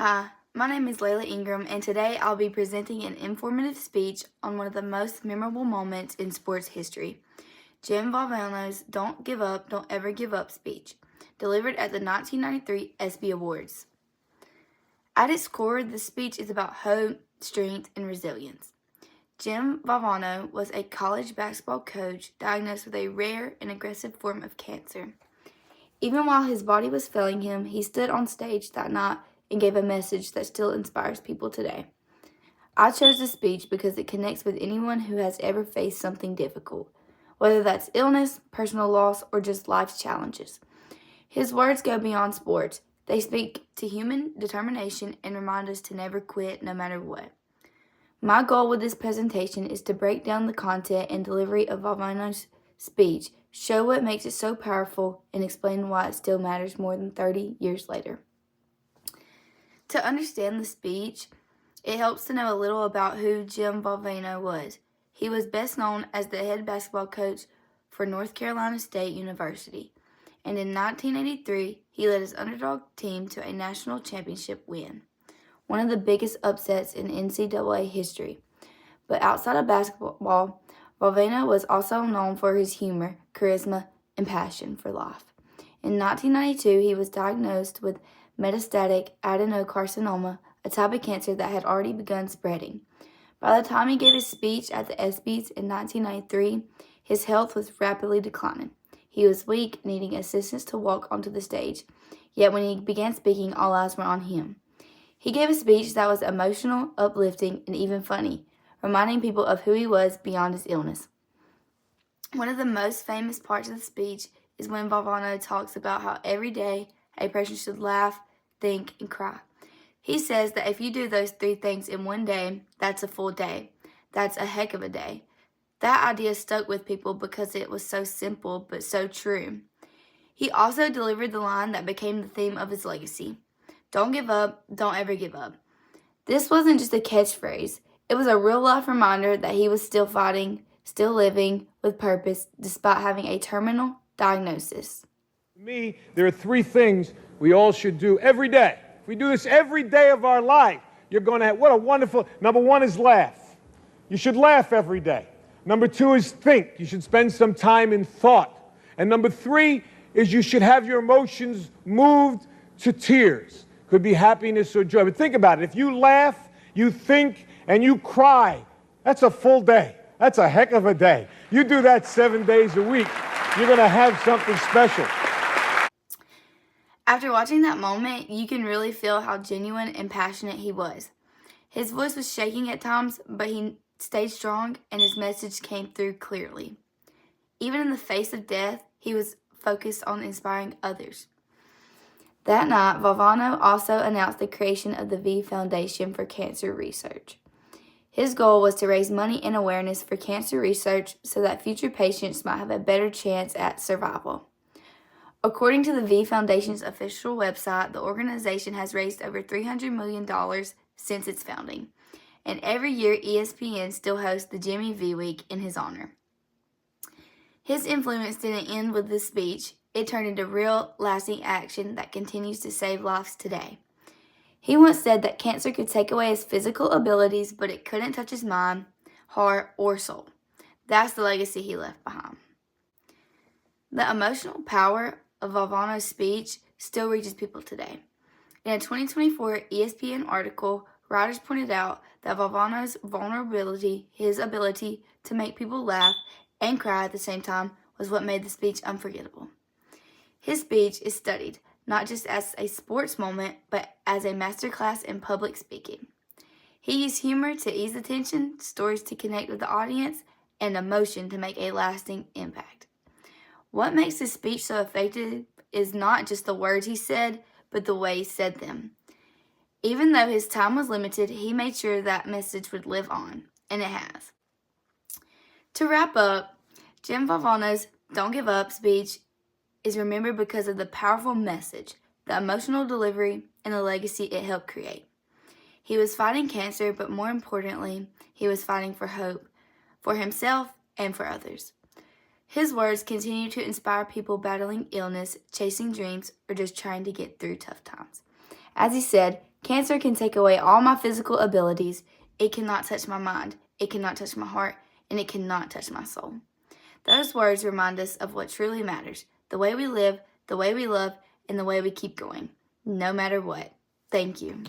Hi, my name is Layla Ingram, and today I'll be presenting an informative speech on one of the most memorable moments in sports history, Jim Valvano's Don't Give Up, Don't Ever Give Up speech, delivered at the 1993 ESPY Awards. At its core, the speech is about hope, strength, and resilience. Jim Valvano was a college basketball coach diagnosed with a rare and aggressive form of cancer. Even while his body was failing him, he stood on stage that night and gave a message that still inspires people today. I chose this speech because it connects with anyone who has ever faced something difficult, whether that's illness, personal loss, or just life's challenges. His words go beyond sports. They speak to human determination and remind us to never quit no matter what. My goal with this presentation is to break down the content and delivery of Valvano's speech, show what makes it so powerful, and explain why it still matters more than 30 years later. To understand the speech, it helps to know a little about who Jim Valvano was. He was best known as the head basketball coach for North Carolina State University, and in 1983, he led his underdog team to a national championship win, one of the biggest upsets in NCAA history. But outside of basketball, Valvano was also known for his humor, charisma, and passion for life. In 1992, he was diagnosed with metastatic adenocarcinoma, a type of cancer that had already begun spreading. By the time he gave his speech at the ESPYs in 1993, his health was rapidly declining. He was weak, needing assistance to walk onto the stage. Yet when he began speaking, all eyes were on him. He gave a speech that was emotional, uplifting, and even funny, reminding people of who he was beyond his illness. One of the most famous parts of the speech is when Valvano talks about how every day a person should laugh, think, and cry. He says that if you do those three things in one day, that's a full day. That's a heck of a day. That idea stuck with people because it was so simple but so true. He also delivered the line that became the theme of his legacy. Don't give up, don't ever give up. This wasn't just a catchphrase. It was a real-life reminder that he was still fighting, still living with purpose, despite having a terminal diagnosis. To me, there are three things we all should do every day. If we do this every day of our life, you're going to have, what a wonderful, number one is laugh. You should laugh every day. Number two is think. You should spend some time in thought. And number three is you should have your emotions moved to tears. Could be happiness or joy. But think about it. If you laugh, you think, and you cry, that's a full day. That's a heck of a day. You do that 7 days a week, you're going to have something special. After watching that moment, you can really feel how genuine and passionate he was. His voice was shaking at times, but he stayed strong and his message came through clearly. Even in the face of death, he was focused on inspiring others. That night, Valvano also announced the creation of the V Foundation for Cancer Research. His goal was to raise money and awareness for cancer research so that future patients might have a better chance at survival. According to the V Foundation's official website, the organization has raised over $300 million since its founding, and every year ESPN still hosts the Jimmy V Week in his honor. His influence didn't end with this speech. It turned into real, lasting action that continues to save lives today. He once said that cancer could take away his physical abilities, but it couldn't touch his mind, heart, or soul. That's the legacy he left behind. The emotional power of Valvano's speech still reaches people today. In a 2024 ESPN article, writers pointed out that Valvano's vulnerability, his ability to make people laugh and cry at the same time, was what made the speech unforgettable. His speech is studied, not just as a sports moment, but as a masterclass in public speaking. He used humor to ease the tension, stories to connect with the audience, and emotion to make a lasting impact. What makes his speech so effective is not just the words he said, but the way he said them. Even though his time was limited, he made sure that message would live on, and it has. To wrap up, Jim Valvano's Don't Give Up speech is remembered because of the powerful message, the emotional delivery, and the legacy it helped create. He was fighting cancer, but more importantly, he was fighting for hope, for himself and for others. His words continue to inspire people battling illness, chasing dreams, or just trying to get through tough times. As he said, Cancer can take away all my physical abilities. It cannot touch my mind. It cannot touch my heart. And it cannot touch my soul. Those words remind us of what truly matters, the way we live, the way we love, and the way we keep going, no matter what. Thank you.